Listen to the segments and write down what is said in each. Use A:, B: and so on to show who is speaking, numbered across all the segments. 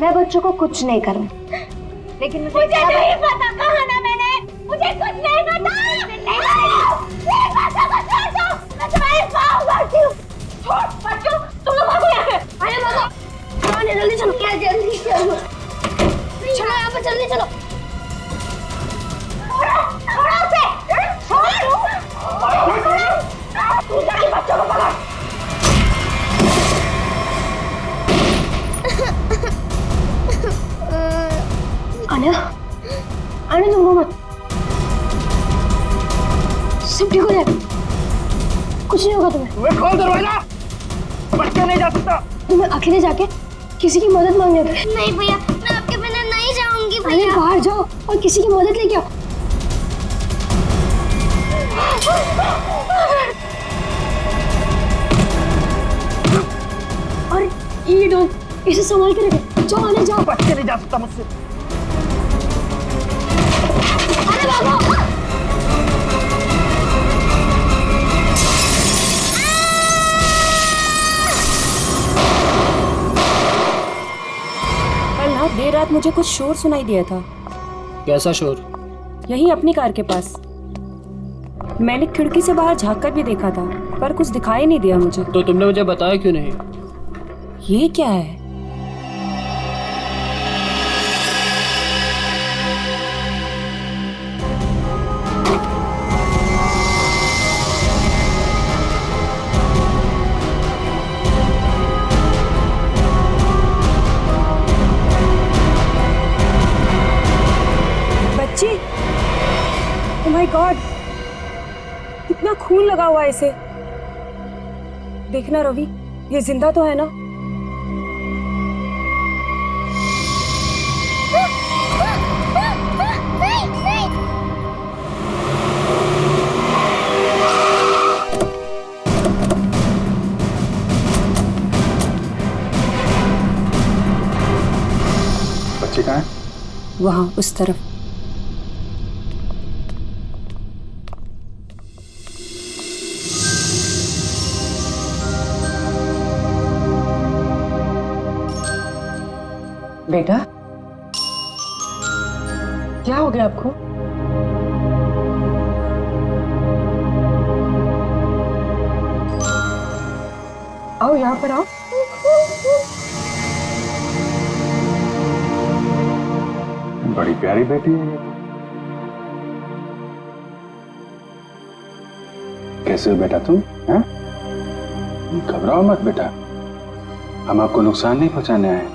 A: मैं बच्चों को कुछ नहीं करूँ, लेकिन मुझे नहीं पता कहा ना मैंने, मुझे कुछ नहीं पता। तुम लोग भागो यहाँ से, आइए भागो, जल्दी चलो, क्या जल्दी चलो, चलो यहाँ पे जल्दी चलो। थोड़ा से, तू जाके बच्चों को पकड़। आना, आना तुम रो मत, सब ठीक हो जाएगा, कुछ नहीं होगा तुम्हें।
B: तुम्हें खोल दरवाजा, बच्चा नहीं जा सकता।
A: तुम्हें अकेले जाके किसी की मदद मांगने दो।
C: नहीं भैया, मैं आपके बिना नहीं जाऊंगी
A: अरे
C: भैया।
A: बाहर जाओ और किसी की मदद लेके आओ। और ये डॉल, इसे संभाल के रखे। जाओ आने जाओ।
B: बच्चे नहीं जा सकता मुझसे।
A: अरे भागो।
D: कल ना देर रात मुझे कुछ शोर सुनाई दिया था।
B: कैसा शोर?
D: यहीं अपनी कार के पास। मैंने खिड़की से बाहर झांक कर भी देखा था, पर कुछ दिखाई नहीं दिया मुझे।
B: तो तुमने मुझे बताया क्यों नहीं?
D: ये क्या है? बच्ची, ओह माय गॉड, कितना खून लगा हुआ है इसे। देखना रवि, ये जिंदा तो है ना?
E: बच्चे कहाँ है?
D: वहां उस तरफ।
F: बेटा, क्या हो गया आपको? आओ यहाँ पर आओ।
E: बड़ी प्यारी बेटी है। कैसे हो बेटा तुम? हैं? घबराओ मत बेटा, हम आपको नुकसान नहीं पहुंचाने आए।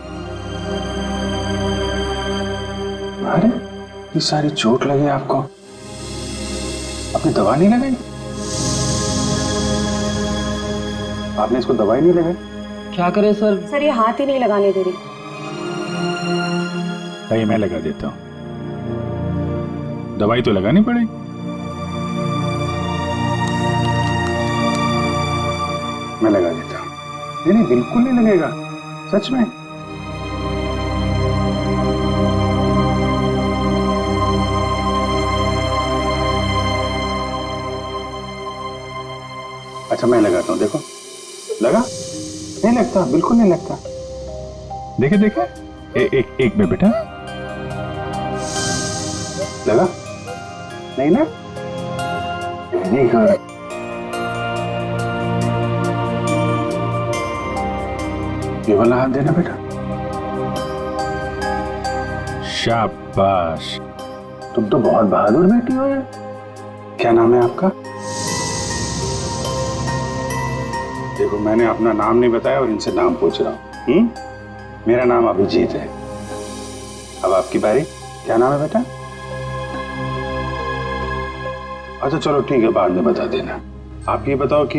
E: अरे ये सारी चोट लगी आपको, आपने दवा नहीं लगाई? आपने इसको दवाई नहीं लगाई?
B: क्या करें सर?
D: सर ये हाथ ही नहीं लगाने दे रही।
E: नहीं, मैं लगा देता हूं, दवाई तो लगानी पड़ेगी। मैं लगा देता हूं। नहीं नहीं, बिल्कुल नहीं लगेगा, सच में। अच्छा मैं लगाता हूं, देखो लगा? नहीं लगता, बिल्कुल नहीं लगता। देखे देखे, एक में बेटा लगा? नहीं ना? नहीं कर। ये वाला हाथ देना बेटा। शाबाश, तुम तो बहुत बहादुर बेटी हो यार। क्या नाम है आपका? देखो मैंने अपना नाम नहीं बताया और इनसे नाम पूछ रहा हूँ। मेरा नाम अभिजीत है। अब आपकी बारी। क्या नाम है बेटा? अच्छा चलो ठीक है, बाद में बता देना। आप ये बताओ कि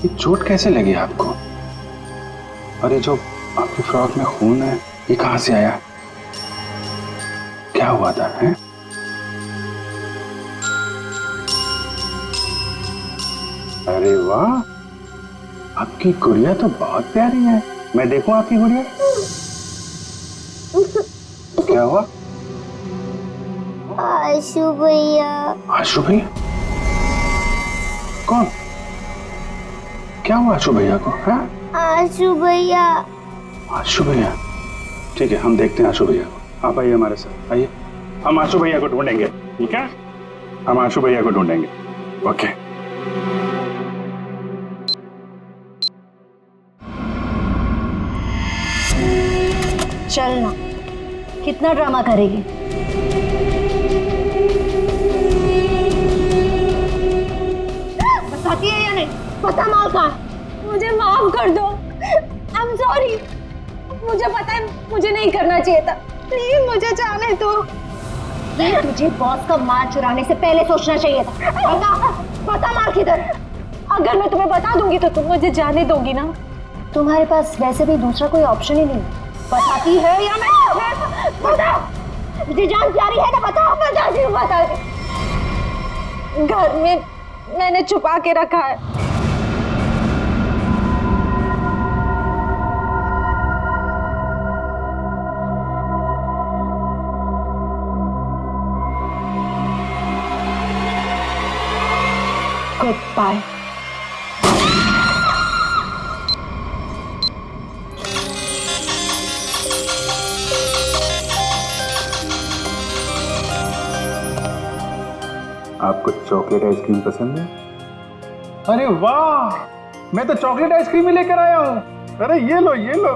E: ये चोट कैसे लगी आपको? और ये जो आपकी फ्रॉक में खून है, ये कहां से आया? क्या हुआ था? हैं? अरे वाह, आपकी गुड़िया तो बहुत प्यारी है। मैं देखूं आपकी गुड़िया? क्या हुआ?
C: आशु भैया।
E: आशु भैया? कौन? क्या हुआ आशु भैया को? हाँ?
C: आशु भैया
E: आशु भैया, ठीक है, हम देखते हैं आशु भैया को। आप आइए हमारे साथ, आइए। हम आशु भैया को ढूंढेंगे, ठीक है? हम आशु भैया को ढूंढेंगे। ओके।
A: चलना, कितना ड्रामा करेगी? बताती है या नहीं? पता माल कहाँ? मुझे माफ कर दो। I am sorry. मुझे पता है मुझे नहीं करना चाहिए था। प्लीज मुझे जाने दो। तुझे बॉस का माल चुराने से पहले सोचना चाहिए था। पता माल किधर? अगर मैं तुम्हें बता दूंगी तो तुम मुझे जाने दोगी ना? तुम्हारे पास वैसे भी दूसरा कोई ऑप्शन ही नहीं। बताती है या मैं? बता, मुझे जान प्यारी है ना? बता। बताती हूँ, बताती। घर में मैंने छुपा के रखा है। Goodbye.
E: आपको चॉकलेट आइसक्रीम पसंद है? अरे वाह, मैं तो चॉकलेट आइसक्रीम ही लेकर आया हूँ। अरे ये लो, ये लो,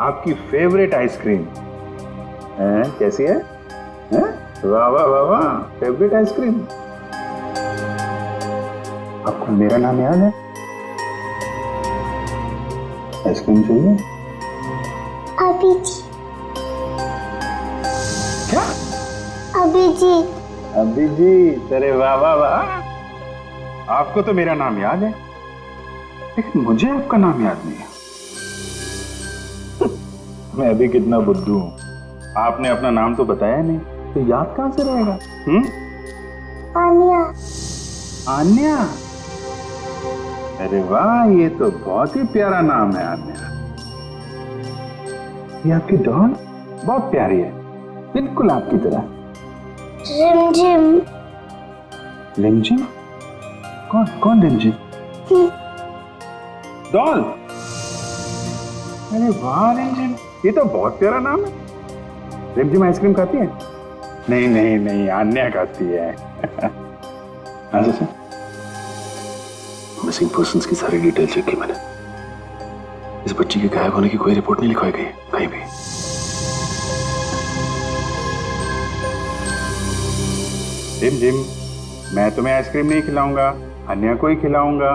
E: आपकी फेवरेट आइसक्रीम। कैसी है? वाह वाह वाह वाह, फेवरेट आइसक्रीम। आपको मेरा नाम याद है? आइसक्रीम चाहिए?
C: अभी जी।
E: क्या?
C: अभी जी।
E: अभिजीत, अरे वाह वाह वाह, आपको तो मेरा नाम याद है, लेकिन मुझे आपका नाम याद नहीं है। मैं अभी कितना बुद्धू हूँ, आपने अपना नाम तो बताया नहीं, तो याद कहाँ से रहेगा?
C: आन्या।
E: आन्या, अरे वाह, ये तो बहुत ही प्यारा नाम है आन्या। ये आपकी डॉल बहुत प्यारी है, बिल्कुल आपकी तरह।
C: रिमझिम।
E: रिमझिम? कौन कौन रिमझिम? डॉल। अरे वाह रिमझिम, ये तो बहुत प्यारा नाम है। रिमझिम आइसक्रीम खाती है? नहीं नहीं नहीं, आन्या खाती है। अच्छा,
G: मिसिंग पर्संस की सारी डिटेल चेक की मैंने। इस बच्ची के गायब होने की कोई रिपोर्ट नहीं लिखवाई गई कहीं भी।
E: रिमझिम, मैं तुम्हें आइसक्रीम नहीं खिलाऊंगा, अन्या को ही खिलाऊंगा।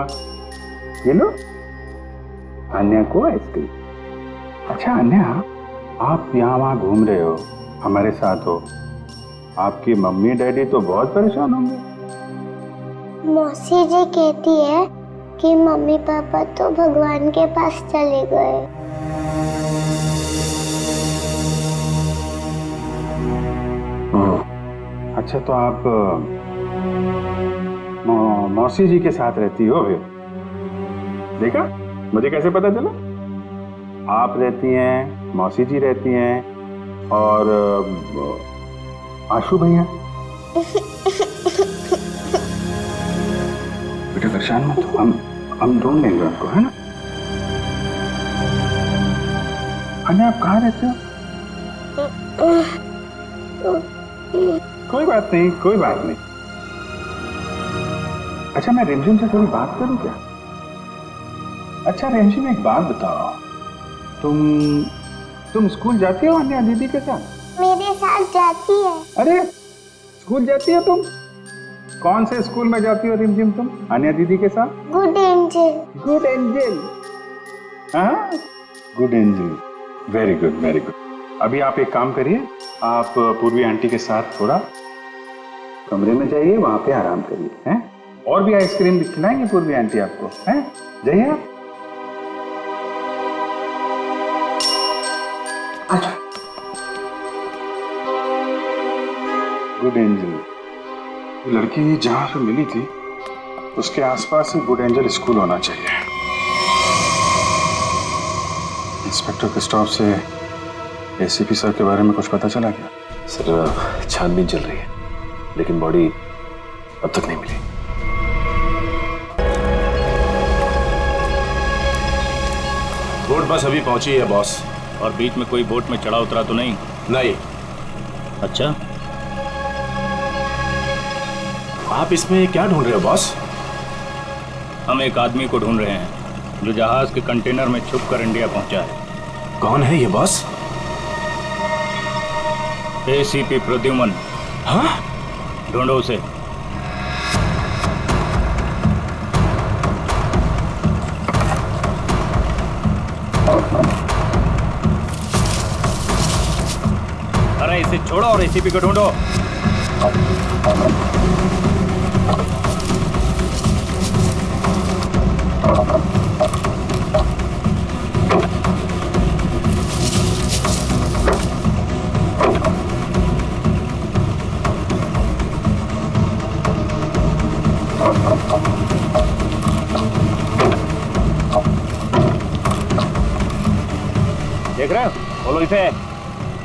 E: ये लो, अन्या को आइसक्रीम। अच्छा अन्या, आप यहाँ वहाँ घूम रहे हो, हमारे साथ हो, आपकी मम्मी डैडी तो बहुत परेशान होंगे।
C: मौसी जी कहती है कि मम्मी पापा तो भगवान के पास चले गए।
E: अच्छा, तो आप मौसी जी के साथ रहती हो फिर? देखा, मुझे कैसे पता चला? आप रहती हैं, मौसी जी रहती हैं, और आशु भैया। बेटा परेशान मत हो, हम ढूंढ लेंगे आपको, है ना? अन्या, आप कहाँ रहते हो? कोई बात नहीं, कोई बात नहीं। अच्छा, मैं रिमझिम से थोड़ी बात करूं क्या? अच्छा रिमझिम, एक बात बताओ, तुम स्कूल जाती हो अन्या दीदी के साथ?
C: मेरे साथ जाती है।
E: अरे, स्कूल जाती हो तुम? कौन से स्कूल में जाती हो रिमझिम तुम अन्या दीदी के साथ?
C: Good angel.
E: Good angel. हाँ, good angel, very good very good. अभी आप एक काम करिए, आप पूर्वी आंटी के साथ थोड़ा कमरे में जाइए, वहां पे आराम करिए, हैं? और भी आइसक्रीम खिलाएंगे पूर्वी आंटी आपको, हैं? जाइए आप। अच्छा, गुड एंजल, लड़की जहां से मिली थी उसके आसपास ही गुड एंजल स्कूल होना चाहिए। इंस्पेक्टर क्रिस्टोफ से एसीपी सर के बारे में कुछ पता चला क्या?
G: सर, छानबीन चल रही है, लेकिन बॉडी अब तक नहीं मिली।
E: गुड
H: एयरपोर्ट बस अभी पहुंची है बॉस।
I: और बीच में कोई बोट में चढ़ा उतरा तो नहीं?
H: नहीं।
I: अच्छा,
H: आप इसमें क्या ढूंढ रहे हो बॉस?
I: हम एक आदमी को ढूंढ रहे हैं जो जहाज के कंटेनर में छुप कर इंडिया पहुंचा है।
H: कौन है ये बॉस?
I: एसीपी प्रद्युमन।
H: हाँ?
I: ढूंढो उसे। अरे इसे छोड़ो और एसीपी को ढूंढो। देख रहे हो? बोलो इसे,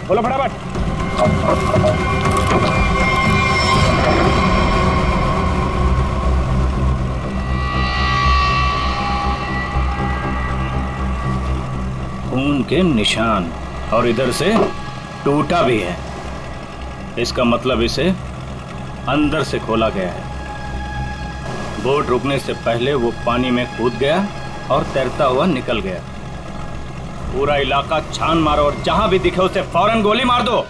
I: बोलो फटाफट। खून के निशान, और इधर से टूटा भी है। इसका मतलब इसे अंदर से खोला गया है। बोट रुकने से पहले वो पानी में कूद गया और तैरता हुआ निकल गया। पूरा इलाका छान मारो और जहां भी दिखे उसे फौरन गोली मार दो।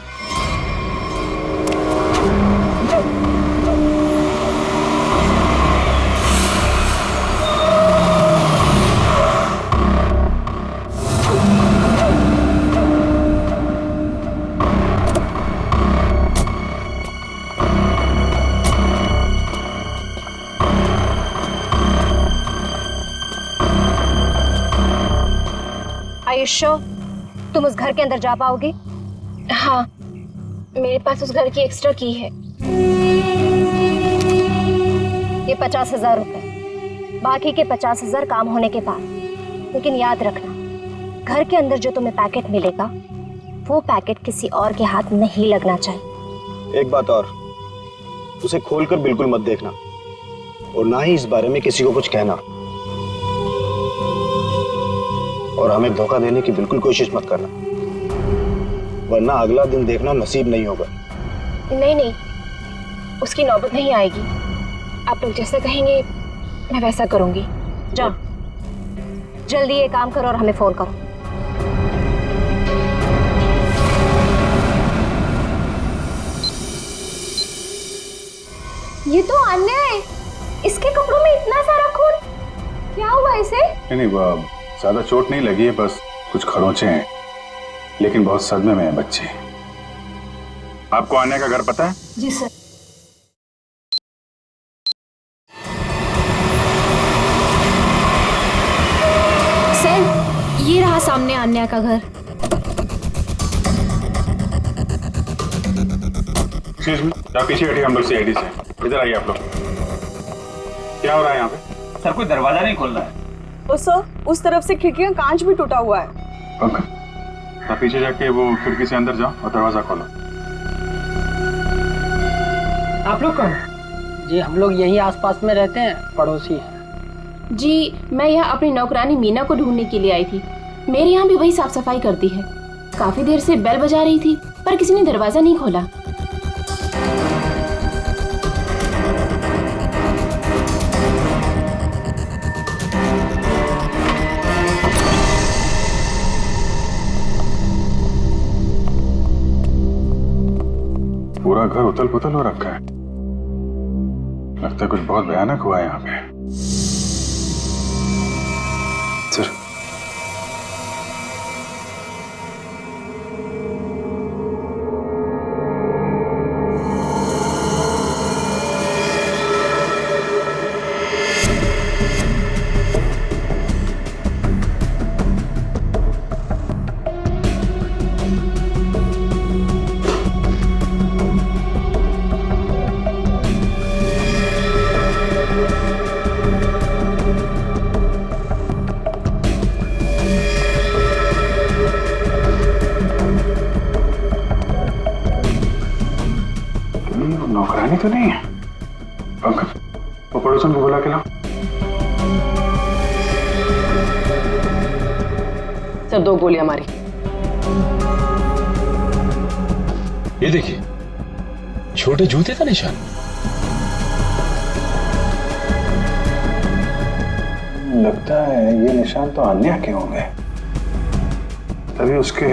A: आयुष्यो, तुम उस घर के अंदर जा पाओगे? हाँ, मेरे पास उस घर की एक्स्ट्रा की है। ये 50,000 रुपए, बाकी के 50,000 काम होने के बाद। लेकिन याद रखना, घर के अंदर जो तुम्हें पैकेट मिलेगा वो पैकेट किसी और के हाथ नहीं लगना चाहिए।
J: एक बात और, उसे खोलकर बिल्कुल मत देखना और ना ही इस बारे में किसी को कुछ कहना, और हमें धोखा देने की बिल्कुल कोशिश मत करना, वरना अगला दिन देखना नसीब नहीं होगा।
A: नहीं नहीं, उसकी नौबत नहीं आएगी। आप लोग जैसा कहेंगे मैं वैसा करूंगी। जाओ, जल्दी ये काम करो और हमें फोन करो। ये तो अन्याय है। इसके कपड़ों में इतना सारा खून, क्या हुआ इसे?
E: नहीं, ज्यादा चोट नहीं लगी है, बस कुछ खरोंचे हैं, लेकिन बहुत सदमे में है बच्चे। आपको आने का घर पता है?
A: जी सर। सर, ये रहा सामने आन्या का घर।
E: एक्सक्यूज मी, आप पीछे हटिए, हम लोग सीआईडी से। इधर आइए आप लोग। क्या हो रहा है यहाँ पे?
I: सर, कोई दरवाजा नहीं खोल रहा है।
F: सर, उस तरफ से खिड़की का कांच भी टूटा हुआ है।
E: ओके, आप पीछे जाके वो खिड़की से अंदर जाओ और दरवाजा खोलो।
B: आप लोग कौन? जी हम लोग यही आसपास में रहते हैं, पड़ोसी हैं।
K: जी मैं यहाँ अपनी नौकरानी मीना को ढूंढने के लिए आई थी। मेरे यहाँ भी वही साफ सफाई करती है। काफी देर से बेल बजा रही थी पर किसी ने दरवाजा नहीं खोला।
E: पूरा घर उथल पुथल हो रखा है। लगता है कुछ बहुत भयानक हुआ है यहाँ पे।
G: सर,
E: नौकरानी तो नहीं है। ओके, वो पड़ोसन को बुला के लाओ।
F: सर 2 गोलियां मारी।
G: ये देखिए, छोटे जूते का निशान।
E: लगता है ये निशान तो अन्या के होंगे, तभी उसके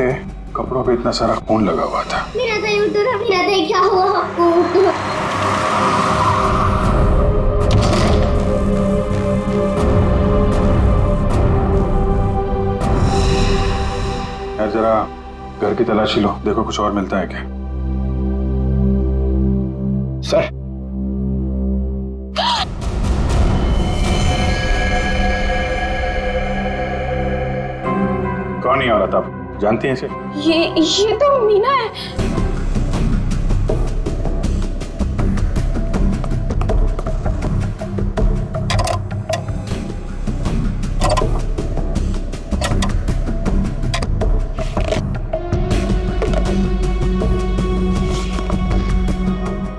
E: कपड़ों पे इतना सारा खून लगा हुआ था।
C: मेरा दही उतरा, मेरा दही क्या हुआ आपको?
E: यार जरा घर की तलाशी लो, देखो कुछ और मिलता है क्या।
J: सर,
E: कौन ही औरत आप जानती हैं इसे?
K: ये तो मीना है।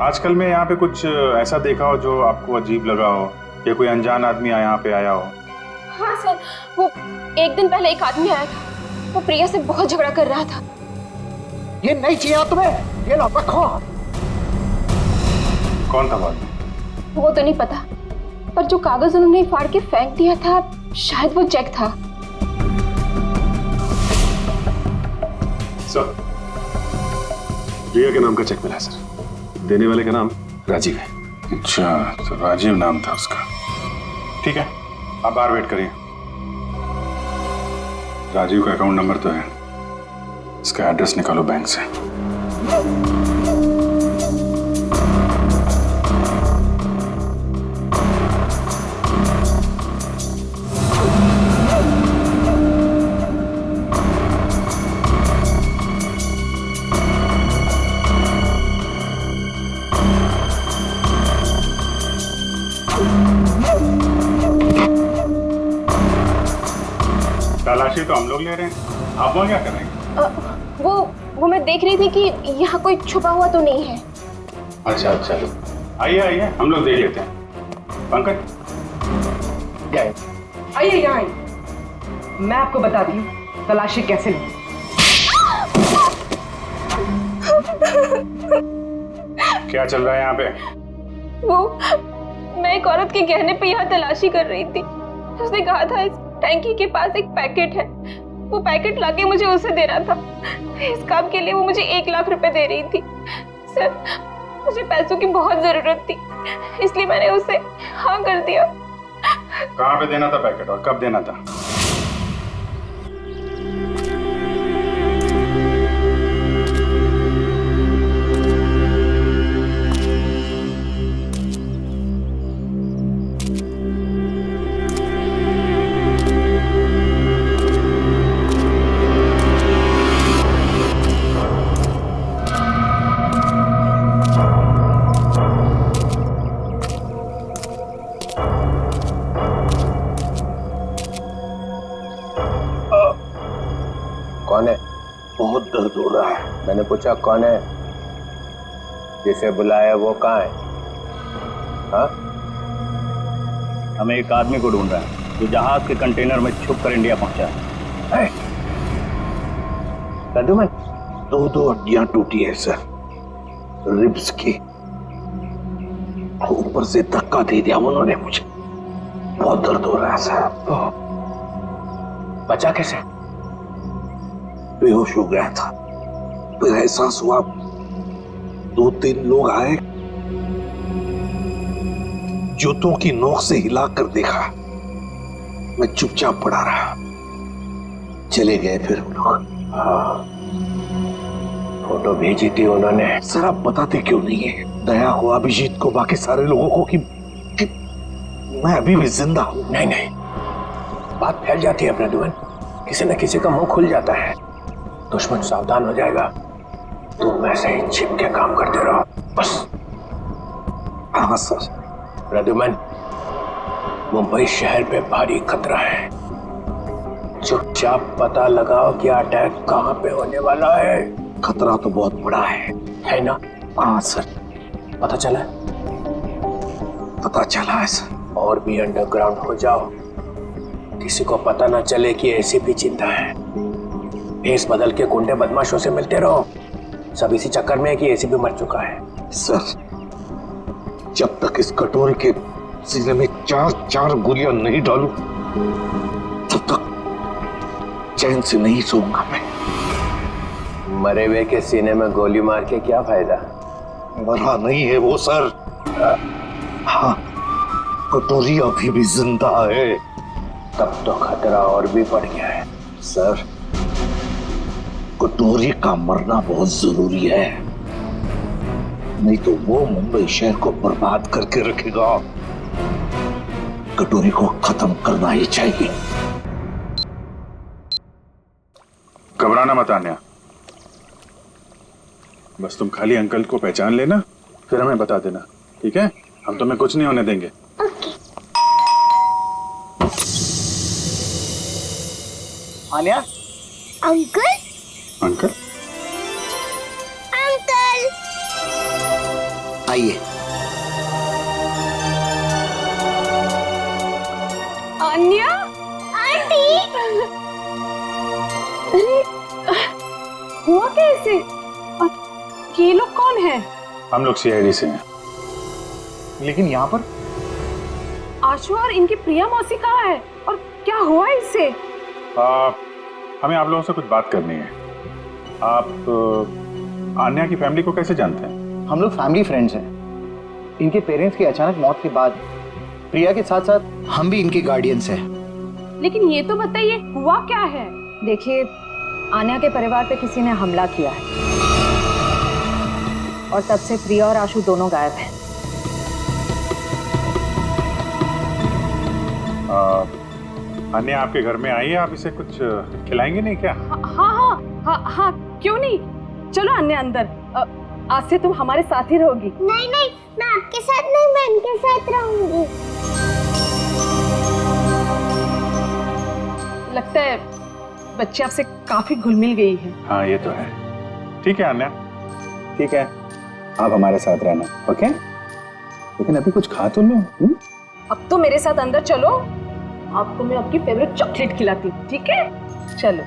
E: आजकल में यहाँ पे कुछ ऐसा देखा हो जो आपको अजीब लगा हो, या कोई अनजान आदमी यहाँ पे आया हो?
K: हाँ सर, वो एक दिन पहले एक आदमी आया था, वो प्रिया से बहुत झगड़ा कर रहा था।
B: ये नहीं चाहिए तुम्हें, ये लो रखो।
E: कौन था वो आदमी?
K: वो तो नहीं पता, पर जो कागज उन्होंने फाड़ के फेंक दिया था, शायद वो चेक था।
G: सर, प्रिया के नाम का चेक मिला सर। देने वाले का नाम राजीव है।
E: अच्छा, तो राजीव नाम था उसका। ठीक है, आप बाहर वेट करिए। राजीव का अकाउंट नंबर तो है, इसका एड्रेस निकालो बैंक से। तलाशी तो हम लोग ले रहे हैं, आप वहाँ क्या कर रहे हैं?
K: वो मैं देख रही थी कि यहाँ कोई छुपा हुआ तो नहीं है।
E: अच्छा अच्छा, आइए आइए, हम लोग देख लेते हैं। पंकज
F: आइए यहाँ आइए, मैं आपको बताती हूँ तलाशी कैसे ली।
E: क्या चल रहा है यहाँ पे?
K: मैं एक औरत के गहने पे यहाँ तलाशी कर रही थी। उसने कहा था इस टैंकी के पास एक पैकेट है, वो पैकेट लाके मुझे उसे देना था। इस काम के लिए वो मुझे 1 लाख रुपए दे रही थी। सर, मुझे पैसों की बहुत जरूरत थी, इसलिए मैंने उसे हाँ कर दिया।
E: कहाँ पे देना था पैकेट और कब देना था?
J: कौन है? बहुत दर्द हो रहा है। मैंने पूछा कौन है? जिसे बुलाया वो कहाँ है? हाँ?
I: हमें एक आदमी को ढूंढ रहा है जो जहाज के कंटेनर में छुप कर इंडिया पहुंचा है।
J: प्रद्युमन, 2 हड्डियां टूटी है सर, रिब्स की। ऊपर से धक्का दे दिया उन्होंने मुझे, बहुत दर्द हो रहा है सर। बचा कैसे? बेहोश हो गया था, फिर एहसास हुआ, 2-3 लोग आए, जूतों की नोक से हिला कर देखा, मैं चुपचाप पड़ा रहा, चले गए फिर वो लोग। हाँ, फोटो भेजी थी उन्होंने। सर आप बताते क्यों नहीं है दया को, अभिजीत को, बाकी सारे लोगों को कि मैं अभी भी जिंदा हूं? नहीं, बात फैल जाती है प्रद्युमन, किसी न किसी का मुंह खुल जाता है, दुश्मन सावधान हो जाएगा। तुम वैसे ही छिप के काम करते रहो बस। हाँ सर। प्रद्युमन, मुंबई शहर पे भारी खतरा है, चुपचाप पता लगाओ कि अटैक कहाँ पे होने वाला है। खतरा तो बहुत बड़ा है ना? हाँ सर। पता चला? पता चला है सर। और भी अंडरग्राउंड हो जाओ, किसी को पता ना चले कि एसीपी जिंदा है।
G: भेस बदल के गुंडे बदमाशों से मिलते रहो। सब इसी चक्कर में है कि एसीपी मर चुका है।
J: सर, जब तक इस कटोरी के सीने में 4 गोलियां नहीं डालूं, तब तक चैन से नहीं सोऊंगा मैं।
G: मरे हुए के सीने में गोली मार के क्या फायदा?
J: मरा नहीं है वो सर। हाँ, कटोरी अभी भी जिंदा है।
G: तब तो खतरा और भी बढ़ गया है।
J: सर, कटोरी का मरना बहुत जरूरी है, नहीं तो वो मुंबई शहर को बर्बाद करके रखेगा। कटोरी को खत्म करना ही चाहिए।
E: घबराना मत आन्या, बस तुम खाली अंकल को पहचान लेना, फिर हमें बता देना, ठीक है? हम तुम्हें कुछ नहीं होने देंगे।
B: आन्या,
C: अंकल
E: अंकल
C: अंकल
J: आइए।
K: अन्या,
C: आंटी।
K: अरे हुआ कैसे? और ये लोग कौन है?
E: हम लोग सीआईडी से हैं।
B: लेकिन यहाँ पर
K: आशु और इनकी प्रिया मौसी कहाँ है और क्या हुआ इससे?
E: हमें आप लोगों से कुछ बात करनी है। आप आन्या की फैमिली को कैसे जानते हैं?
B: हम लोग फैमिली फ्रेंड्स हैं। इनके पेरेंट्स की अचानक मौत के बाद प्रिया के साथ साथ हम भी इनके गार्डियंस हैं।
K: लेकिन ये तो बताइए हुआ क्या है?
A: देखिए, आन्या के परिवार पे किसी ने हमला किया है और तब से प्रिया और आशु दोनों गायब हैं।
E: आन्या आपके घर में आई है, आप इसे कुछ खिलाएंगे नहीं क्या?
K: हाँ, क्यों नहीं? चलो अन्या अंदर। आज से तुम हमारे साथ ही रहोगी।
C: नहीं नहीं, मैं आपके साथ नहीं, मैं इनके साथ रहूंगी।
K: लगता है बच्चे आपसे काफी घुल मिल गई है।
E: हाँ, ये तो है। ठीक है आन्या, ठीक है, आप हमारे साथ रहना, ओके? लेकिन अभी कुछ खा तो लो।
K: अब तो मेरे साथ अंदर चलो, आपको मैं आपकी फेवरेट चॉकलेट खिलाती हूँ, ठीक है? चलो।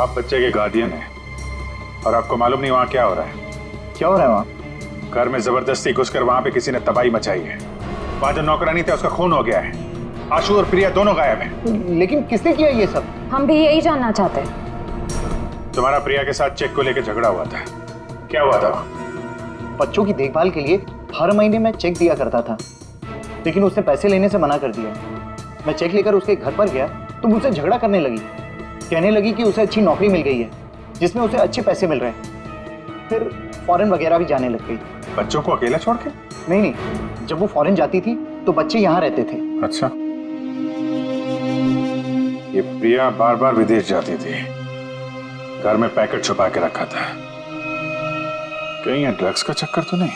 E: आप बच्चे के गार्डियन हैं और आपको मालूम नहीं वहाँ क्या हो रहा है।
B: क्या हो रहा है वहाँ?
E: घर में जबरदस्ती घुसकर वहाँ पे किसी ने तबाही मचाई है। वहाँ जो नौकरानी थे उसका खून हो गया है। आशु और प्रिया दोनों गायब हैं।
B: लेकिन किसने किया ये सब?
A: हम भी यही जानना चाहते हैं।
E: तुम्हारा प्रिया के साथ चेक को लेकर झगड़ा हुआ था, क्या हुआ था?
B: बच्चों की देखभाल के लिए हर महीने मैं चेक दिया करता था, लेकिन उसने पैसे लेने से मना कर दिया। मैं चेक लेकर उसके घर पर गया तो मुझसे झगड़ा करने लगी, कहने लगी कि उसे अच्छी नौकरी मिल गई है जिसमें उसे अच्छे पैसे मिल रहे हैं। फिर फॉरेन वगैरह भी जाने लग गई।
E: बच्चों को अकेला छोड़ के?
B: नहीं, जब वो फॉरेन जाती थी तो बच्चे यहाँ रहते थे।
E: अच्छा, ये प्रिया बार बार विदेश जाती थी, घर में पैकेट छुपा के रखा था। कहीं ये ड्रग्स का चक्कर तो नहीं?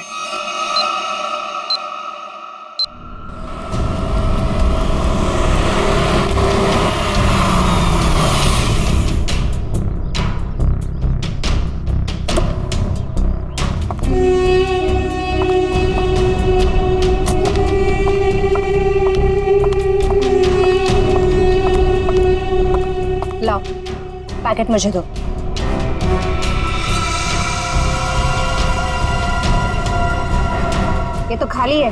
A: लाओ, पैकेट मुझे दो। ये तो खाली है।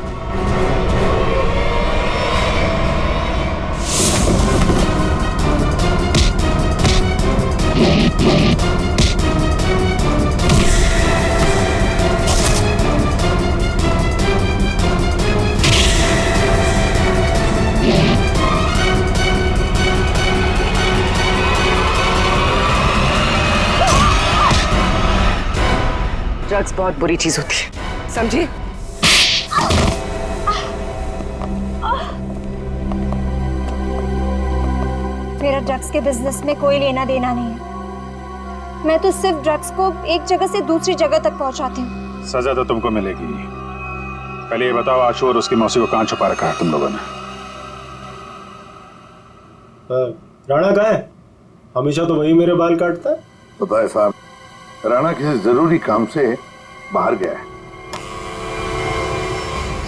F: ड्रग्स बहुत बुरी चीज होती है, समझी?
A: मेरा ड्रग्स के बिजनेस में कोई लेना देना नहीं है। मैं तो सिर्फ ड्रग्स को एक जगह से दूसरी जगह तक पहुंचाती हूँ।
E: सजा तो तुमको मिलेगी। पहले ये बताओ, आशु और उसकी मौसी को कहाँ छुपा रखा है तुम लोगों ने?
H: राणा कहाँ है? हमेशा तो वही मेरे बाल काटता है।
J: पता है साहब, राणा किसी जरूरी काम से बाहर गया है।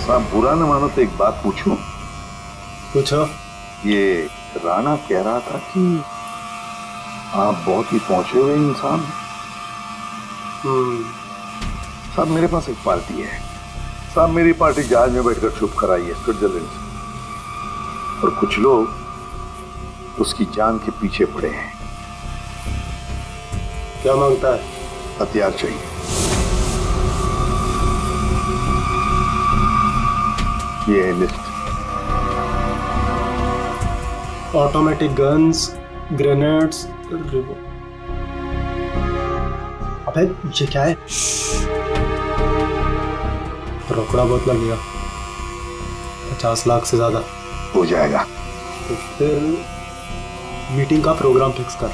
J: साहब बुरा न मानो तो एक बात पूछूं?
H: पूछो।
J: ये
E: राणा कह रहा था कि आप बहुत ही पहुंचे हुए इंसान हैं। साहब मेरे पास एक पार्टी है। साहब मेरी पार्टी जहाज में बैठकर छुप कर आई है स्विट्जरलैंड से, और कुछ लोग उसकी जान के पीछे पड़े हैं।
H: क्या मांगता है?
E: हथियार चाहिए। ये है लिस्ट।
H: ऑटोमेटिक गन्स, ग्रेनेड्स, अबे ये क्या है? रोकड़ा बहुत लगेगा, 50 लाख से ज्यादा
E: हो जाएगा।
H: तो फिर मीटिंग का प्रोग्राम फिक्स कर।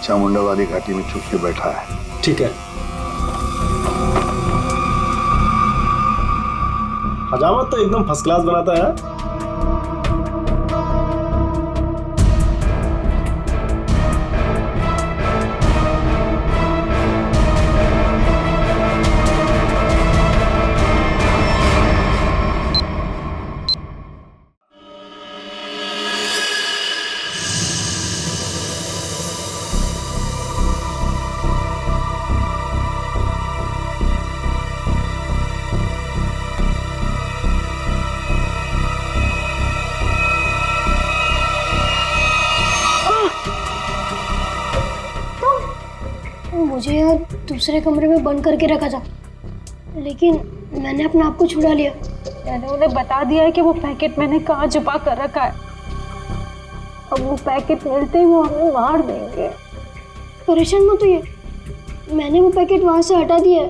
E: चामुंडा वाली घाटी में छुप के बैठा है।
H: ठीक है। हजामत तो एकदम फर्स्ट क्लास बनाता है।
C: मुझे यार दूसरे कमरे में बंद करके रखा था, लेकिन मैंने अपने आप को छुड़ा लिया।
A: मैंने उन्हें बता दिया है कि वो पैकेट मैंने कहाँ छुपा कर रखा है। अब वो पैकेट मिलते ही वो हमें मार देंगे।
C: परेशान मत होइए, मैंने वो पैकेट वहां से हटा दिया है।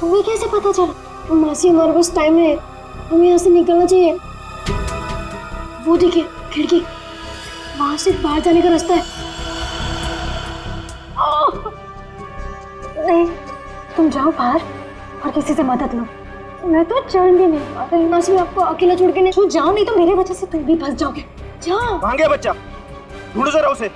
C: तुम्हें कैसे पता चला? मासी हमारे पास टाइम है, हमें यहाँ से निकलना चाहिए। वो देखिए खिड़की, वहां से बाहर जाने का रास्ता है।
A: नहीं, तुम जाओ बाहर और किसी से मदद लो। मैं तो चढ़ भी नहीं पा रही।
C: मासी मैं आपको अकेला छोड़ के नहीं।
A: तू जाओ, नहीं तो मेरे वजह से तुम भी फंस जाओगे। जाओ।
B: कहाँ गया बच्चा? ढूंढो जरा उसे।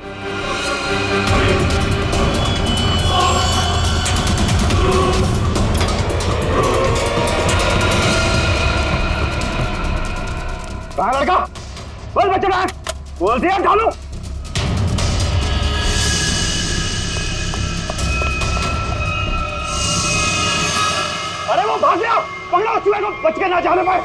B: कहाँ लड़का? बोल बच्चा कहाँ? बोल दिया ढालो। अरे वो भाग गया, पकड़ो चूहे को, बच के ना जाने पाए।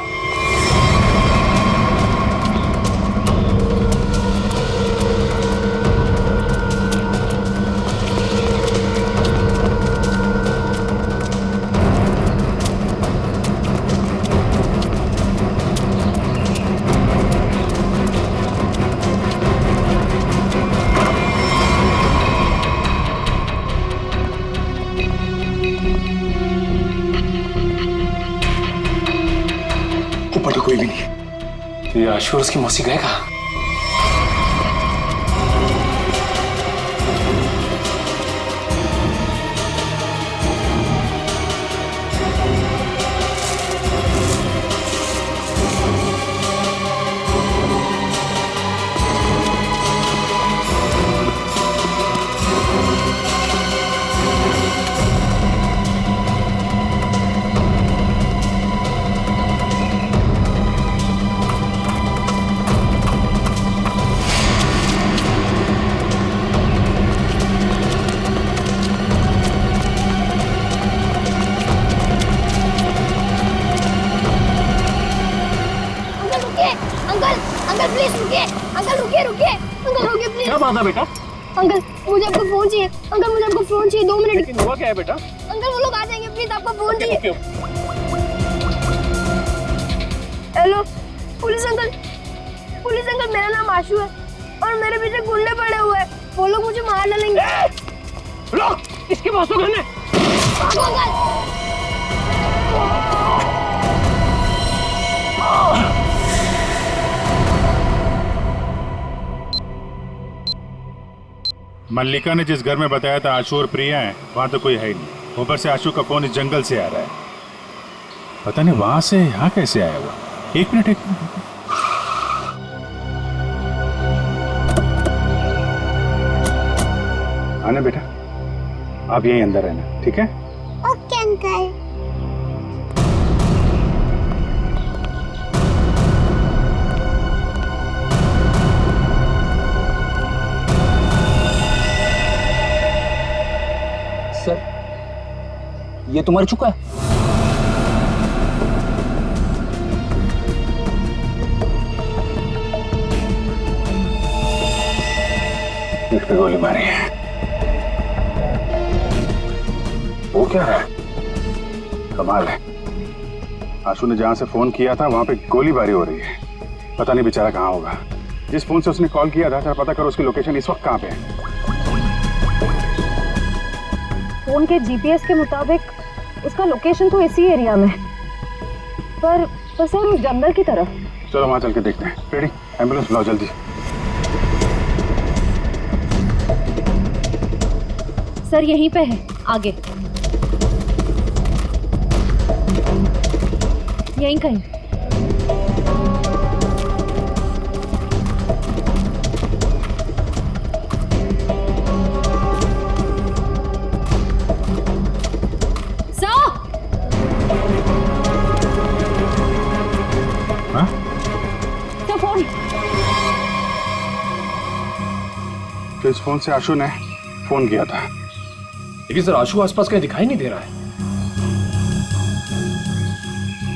B: ऊपर तो कोई भी नहीं।
G: तो ये आशु और उसकी मौसी गए कहाँ?
C: अंकल प्लीज रुकिए, अंकल रुकिए रुकिए, अंकल रुकिए प्लीज।
B: क्या बात है बेटा?
C: अंकल मुझे आपका फोन चाहिए, अंकल मुझे आपका फोन चाहिए, 2 मिनट।
B: हुआ क्या है बेटा?
C: अंकल वो लोग आ जाएंगे, प्लीज आपका फोन चाहिए। हेलो पुलिस अंकल मेरा नाम आशु है और मेरे पीछे गुंडे पड़े हुए हैं, वो लोग मुझे मार डालेंगे।
B: रुक, इसके पास तो गन है।
E: मल्लिका ने जिस घर में बताया था आशु और प्रिया हैं, वहां तो कोई है ही नहीं। ऊपर से आशु का फोन इस जंगल से आ रहा है, पता नहीं वहां से यहाँ कैसे आया हुआ। एक मिनट आना बेटा, आप यहीं अंदर रहना, ठीक है?
C: Okay uncle.
L: ये तो मर चुका है।
E: इस पे गोली मारी है। वो क्या है? कमाल है, आशु ने जहां से फोन किया था वहां पे गोलीबारी हो रही है। पता नहीं बेचारा कहाँ होगा। जिस फोन से उसने कॉल किया था जरा पता करो उसकी लोकेशन इस वक्त कहाँ पे है।
A: फोन के जीपीएस के मुताबिक उसका लोकेशन तो इसी एरिया में, पर सर उस जंगल की तरफ।
E: चलो वहां चल के देखते हैं। रेडी, एम्बुलेंस बुलाओ जल्दी।
A: सर यहीं पे है, आगे यहीं कहीं। फोन
E: तो इस फोन से आशु ने फोन किया था।
G: लेकिन सर आशु आसपास कहीं दिखाई नहीं दे रहा है।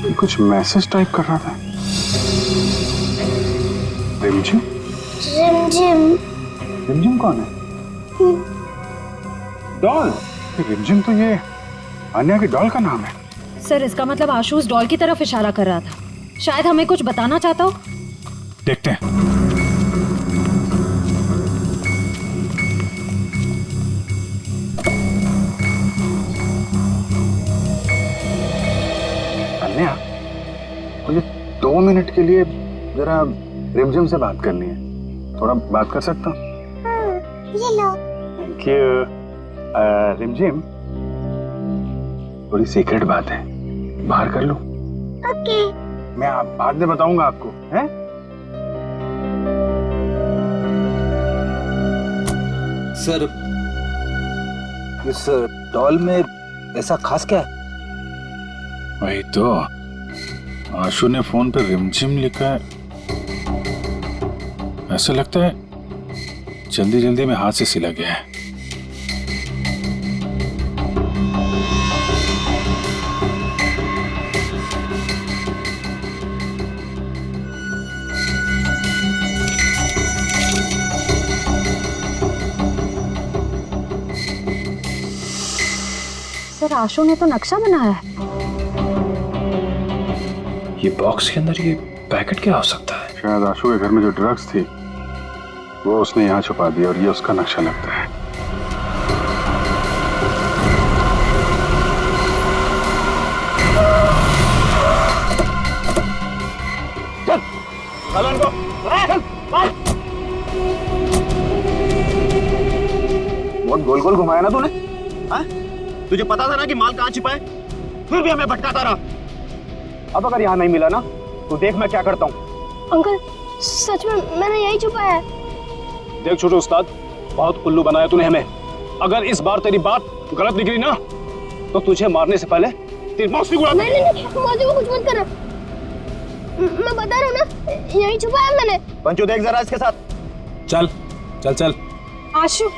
E: ये कुछ मैसेज टाइप कर रहा था। रिमझिम?
C: रिमझिम।
E: रिमझिम कौन है? डॉल। रिमझिम तो ये अन्या की डॉल का नाम है।
A: सर इसका मतलब आशु उस डॉल की तरफ इशारा कर रहा था। शायद हमें कुछ बताना चाहता हो।
E: देखते हैं। अन्या, मुझे 2 मिनट के लिए जरा रिमझिम से बात करनी है। थोड़ा बात कर सकता हूँ?
C: ये लो।
E: Thank you. रिमझिम, थोड़ी सीक्रेट बात है, बाहर कर लो।
C: ओके।
E: मैं बाद में बताऊंगा आपको, हैं?
L: सर इस डॉल में ऐसा खास क्या है?
E: वही तो, आशु ने फोन पे रिमझिम लिखा है। ऐसा लगता है जल्दी जल्दी में हाथ से सिला गया है।
A: सर आशु ने तो नक्शा बनाया है।
G: ये बॉक्स के अंदर ये पैकेट क्या हो सकता है?
E: शायद आशु के घर में जो ड्रग्स थी वो उसने यहाँ छुपा दिया और ये उसका नक्शा लगता है।
B: चल, चल इनको, चल, बहुत गोल गोल घुमाया ना तूने? हाँ? तुझे पता था ना कि माल कहाँ छिपा है, फिर भी हमें भटकाता रहा। अब अगर यहाँ नहीं मिला ना तो देख मैं क्या करता हूँ।
C: अंकल सच में मैंने यही छुपाया है।
G: देख छोटे उस्ताद, बहुत उल्लू बनाया तूने हमें। अगर इस बार तेरी बात गलत निकली ना तो तुझे मारने से पहले तेरी मौत भी उड़ा।
C: नहीं मौसी को कुछ मत करना, मैं बता रहा हूँ ना, यही छुपाया मैंने।
B: पंचू देख जरा इसके साथ।
G: चल चल चल।
A: आशु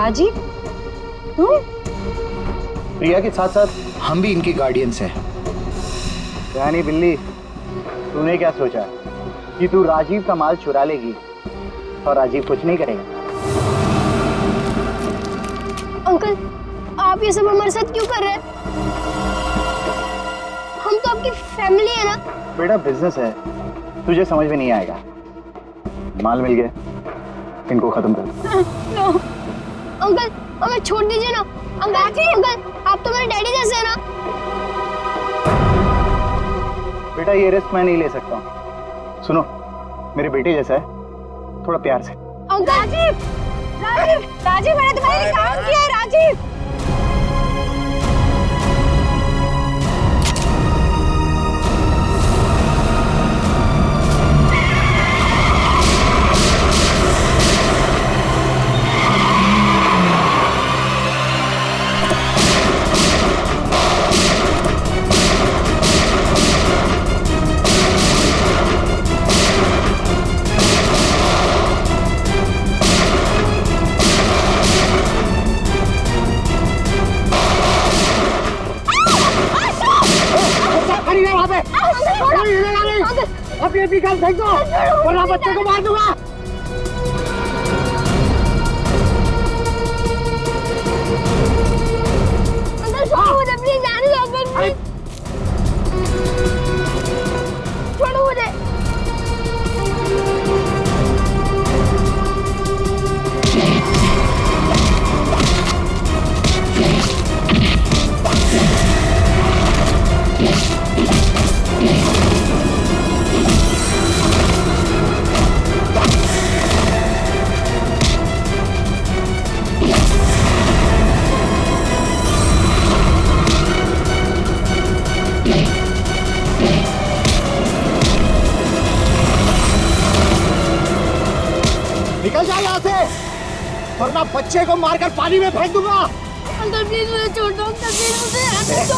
A: राजीव तुम?
B: प्रिया के साथ साथ हम भी इनके गार्डियंस हैं। रानी बिल्ली, तूने क्या सोचा कि तू राजीव का माल चुरा लेगी और राजीव कुछ नहीं करेगा?
C: अंकल, आप ये सब हमारे साथ क्यों कर रहे हैं? हम तो आपकी फैमिली है ना।
B: बेटा बिजनेस है, तुझे समझ में नहीं आएगा। माल मिल गया, इनको खत्म कर।
C: नो अंकल, हमें छोड़ दीजिए ना। अंकल, आप तो मेरे डैडी जैसे हैं ना।
B: बेटा ये रिस्क मैं नहीं ले सकता हूँ। सुनो, मेरे बेटे जैसा है, थोड़ा प्यार से।
C: अंकल राजीव,
A: राजीव मैंने तुम्हारे लिए काम किया है राजीव।
F: अपनी अपनी गन फेंक दो वरना बच्चे को मार दूंगा।
C: अंकल छोड़ो मुझे प्लीज, जाने दो अंकल प्लीज, छोड़ो मुझे।
F: निकल जा यहाँ से वरना बच्चे को मारकर पानी में फेंक दूंगा।
C: अंकल प्लीज मुझे छोड़ दो, अंकल प्लीज मुझे आने दो।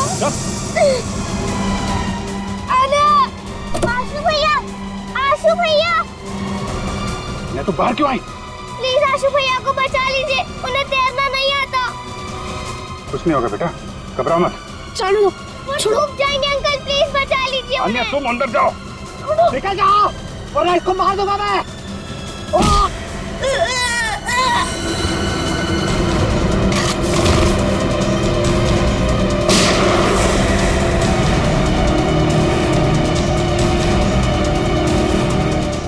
C: अरे आशु भैया, आशु भैया,
E: मैं तो बाहर क्यों आई?
C: प्लीज आशु भैया को बचा लीजिए, उन्हें तैरना नहीं आता।
E: कुछ नहीं होगा बेटा, घबराओ मत।
C: चलो वो डूब जाएंगे अंकल, प्लीज बचा लीजिए
E: अन्य
C: उन्हें।
E: तुम अंदर जाओ।
F: निकल जाओ वरना इसको मार दूंगा मैं।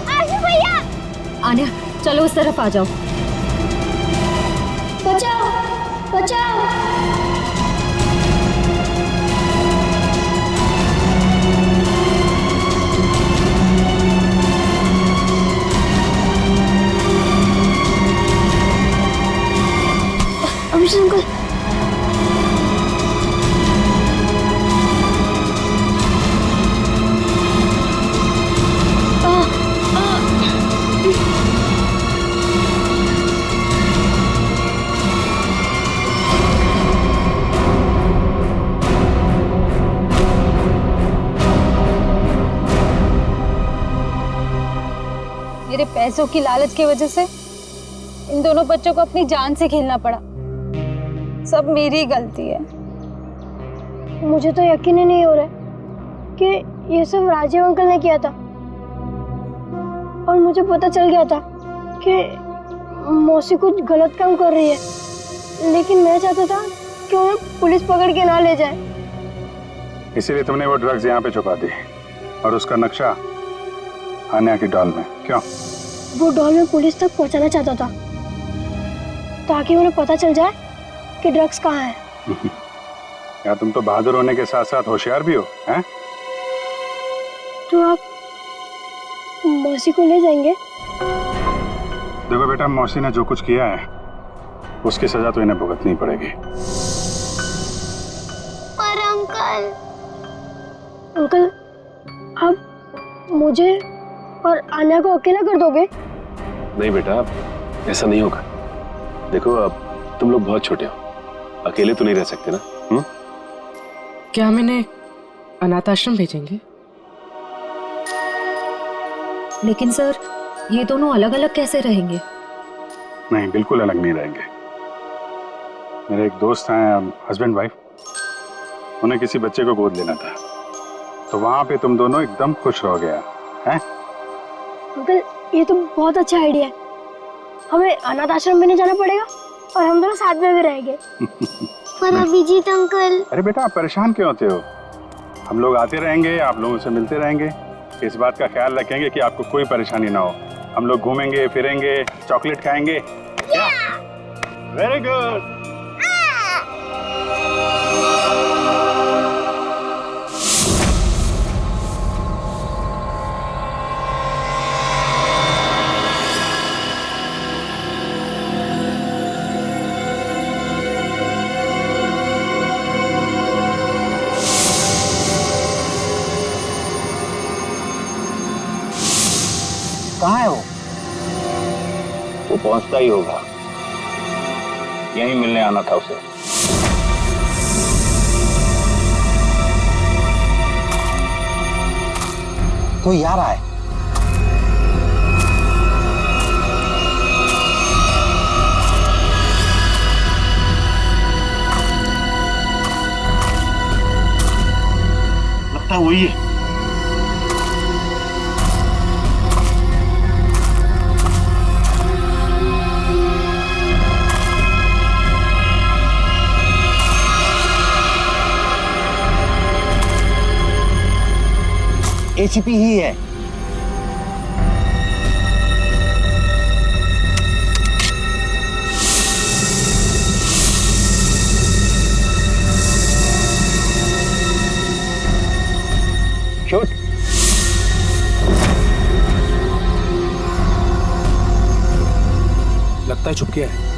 C: आशु भैया,
A: आन्या चलो उस तरफ आ जाओ।
C: बचाओ बचाओ। अभिषेक अंकल,
A: मेरे पैसों की लालच की वजह से इन दोनों बच्चों को अपनी जान से खेलना पड़ा। सब मेरी गलती है।
C: मुझे तो यकीन ही नहीं हो रहा कि ये सब राजीव अंकल ने किया था, और मुझे पता चल गया था कि मौसी कुछ गलत काम कर रही है, लेकिन मैं चाहता था कि उन्हें पुलिस पकड़ के ना ले जाए।
E: इसीलिए तुमने वो ड्रग्स यहाँ पे छुपा दी और उसका नक्शा आन्या की डॉल में। क्यों?
C: वो डॉल में पुलिस तक पहुंचाना चाहता था ताकि उन्हें पता चल जाए कि ड्रग्स कहाँ है।
E: या तुम तो बहादुर होने के साथ साथ होशियार भी हो, हैं?
C: तो आप मौसी को ले जाएंगे?
E: देखो बेटा, मौसी ने जो कुछ किया है उसकी सजा तो इन्हें भुगतनी पड़ेगी।
C: पर अंकल, आप मुझे और आन्या को अकेला कर दोगे?
J: नहीं बेटा, ऐसा नहीं होगा। देखो अब तुम लोग बहुत छोटे हो, अकेले तो नहीं रह सकते ना।
F: क्या हम इन्हें अनाथ आश्रम भेजेंगे?
A: लेकिन सर, ये दोनों अलग अलग कैसे रहेंगे?
E: नहीं, बिल्कुल अलग नहीं रहेंगे। मेरे एक दोस्त हैं, हस्बैंड वाइफ, उन्हें किसी बच्चे को गोद लेना था, तो वहां पे तुम दोनों एकदम खुश रह गया हैं?
C: अंकल ये तो बहुत अच्छा आइडिया है। हमें अनाथ आश्रम में नहीं जाना पड़ेगा और हम दोनों साथ में भी रहेंगे।
M: पर अभिजीत अंकल।
E: अरे बेटा, आप परेशान क्यों होते हो? हम लोग आते रहेंगे, आप लोगों से मिलते रहेंगे, इस बात का ख्याल रखेंगे कि आपको कोई परेशानी ना हो। हम लोग घूमेंगे फिरेंगे, चॉकलेट खाएंगे। Very good.
B: कहाँ है वो?
I: वो पहुंचता ही होगा, यहीं मिलने आना था उसे।
F: तो यार आए।
B: लगता है वही है।
F: एसीपी ही है।
I: शूट।
L: लगता है छुप गया है।